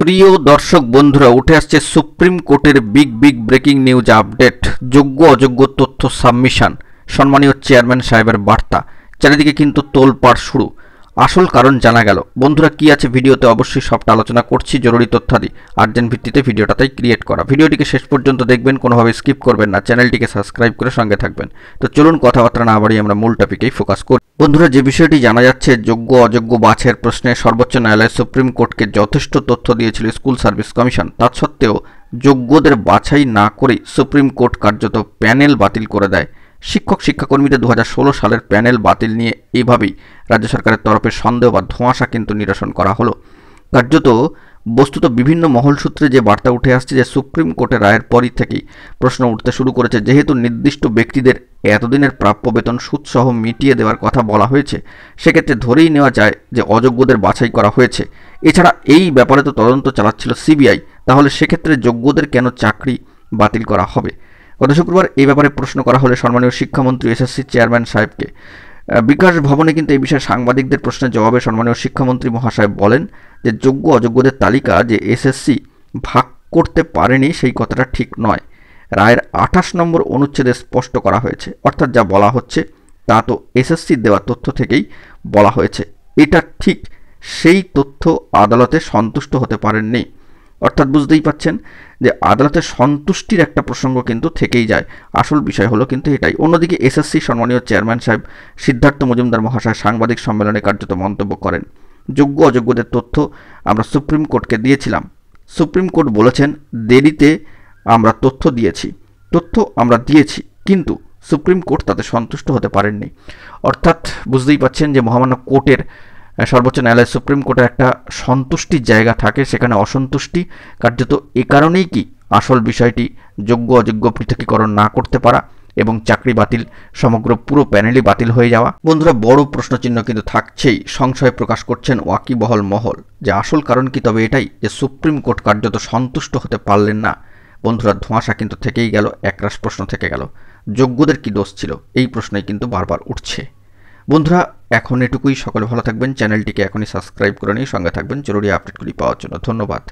প্রিয় দর্শক বন্ধুরা, উঠে আসছে সুপ্রিম কোর্টের বিগ ব্রেকিং নিউজ আপডেট। যোগ্য অযোগ্য তথ্য সাবমিশন, সম্মানীয় চেয়ারম্যান সাহেবের বার্তা। চারিদিকে কিন্তু তোলপাড় শুরু। আসল কারণ জানা গেল। বন্ধুরা কি আছে ভিডিওতে অবশ্যই সবটা আলোচনা করছি। জরুরি তথ্যাদি আর্জেন্ট ভিত্তিতে ভিডিওটাতেই ক্রিয়েট করা। ভিডিওটিকে শেষ পর্যন্ত দেখবেন, কোনোভাবে স্কিপ করবেন না। চ্যানেলটিকে সাবস্ক্রাইব করে সঙ্গে থাকবেন। তো চলুন কথাবার্তা না বাড়িয়ে আমরা মূল টপিকেই ফোকাস করি। বন্ধুরা, যে বিষয়টি জানা যাচ্ছে, যোগ্য অযোগ্য বাছাইয়ের প্রশ্নে সর্বোচ্চ ন্যায়ালয় সুপ্রিম কোর্টকে যথেষ্ট তথ্য দিয়েছিল স্কুল সার্ভিস কমিশন। তা সত্ত্বেও যোগ্যদের বাছাই না করে সুপ্রিম কোর্ট কার্যত প্যানেল বাতিল করে দেয়। শিক্ষাকর্মীদের 2016 সালের প্যানেল বাতিল নিয়ে এইভাবেই রাজ্য সরকারের তরফে সন্দেহ বা ধোঁয়াশা কিন্তু নিরসন করা হলো। কার্যত বস্তুত বিভিন্ন মহল সূত্রে যে বার্তা উঠে আসছে যে সুপ্রিম কোর্টের রায়ের পরই থেকেই প্রশ্ন উঠতে শুরু করেছে, যেহেতু নির্দিষ্ট ব্যক্তিদের এতদিনের প্রাপ্য বেতন সুদসহ মিটিয়ে দেওয়ার কথা বলা হয়েছে, সেক্ষেত্রে ধরেই নেওয়া যায় যে অযোগ্যদের বাছাই করা হয়েছে। এছাড়া এই ব্যাপারে তো তদন্ত চালাচ্ছিল সিবিআই, তাহলে সেক্ষেত্রে যোগ্যদের কেন চাকরি বাতিল করা হবে? গত শুক্রবার এই ব্যাপারে প্রশ্ন করা হলে সম্মানীয় শিক্ষামন্ত্রী এসএসসি চেয়ারম্যান সাহেবকে বিকাশ ভবনে কিন্তু এই বিষয়ে সাংবাদিকদের প্রশ্নের জবাবে সম্মানীয় শিক্ষামন্ত্রী মহাশয় বলেন যে যোগ্য অযোগ্যদের তালিকা যে এসএসসি ভাগ করতে পারেনি সেই কথাটা ঠিক নয়। রায়ের 28 নম্বর অনুচ্ছেদে স্পষ্ট করা হয়েছে, অর্থাৎ যা বলা হচ্ছে তা তো এসএসসির দেওয়া তথ্য থেকেই বলা হয়েছে। এটা ঠিক সেই তথ্য আদালতে সন্তুষ্ট হতে পারেননি। অর্থাৎ বুঝতেই পাচ্ছেন যে আদালতের সন্তুষ্টির একটা প্রসঙ্গ কিন্তু থেকেই যায়। আসল বিষয় হলো কিন্তু এটাই। অন্যদিকে এসএসসি সম্মানীয় চেয়ারম্যান সাহেব সিদ্ধার্থ মজুমদার মহাশয় সাংবাদিক সম্মেলনে কার্যত মন্তব্য করেন, যোগ্য অযোগ্যদের তথ্য আমরা সুপ্রিম কোর্টকে দিয়েছিলাম। সুপ্রিম কোর্ট বলেছেন দেরিতে আমরা তথ্য দিয়েছি, কিন্তু সুপ্রিম কোর্ট তাতে সন্তুষ্ট হতে পারেননি। অর্থাৎ বুঝতেই পাচ্ছেন যে মহামান্য কোর্টের সর্বোচ্চ ন্যায়ালয় সুপ্রিম কোর্টের একটা সন্তুষ্টির জায়গা থাকে, সেখানে অসন্তুষ্টি কার্যত এ কারণেই কি আসল বিষয়টি যোগ্য অযোগ্য পৃথকীকরণ না করতে পারা এবং চাকরি বাতিল, সমগ্র পুরো প্যানেলই বাতিল হয়ে যাওয়া। বন্ধুরা, বড় প্রশ্নচিহ্ন কিন্তু থাকছেই। সংশয় প্রকাশ করছেন ওয়াকিবহল মহল যে আসল কারণ কি তবে এটাই যে সুপ্রিম কোর্ট কার্যত সন্তুষ্ট হতে পারলেন না। বন্ধুরা, ধোঁয়াশা কিন্তু থেকেই গেল, একরাশ প্রশ্ন থেকে গেল। যোগ্যদের কি দোষ ছিল, এই প্রশ্নই কিন্তু বারবার উঠছে। বন্ধুরা, এখন এটুকুই। সকলে ভালো থাকবেন। চ্যানেলটিকে এখনই সাবস্ক্রাইব করে নিয়ে সঙ্গে থাকবেন জরুরি আপডেটগুলি পাওয়ার জন্য। ধন্যবাদ।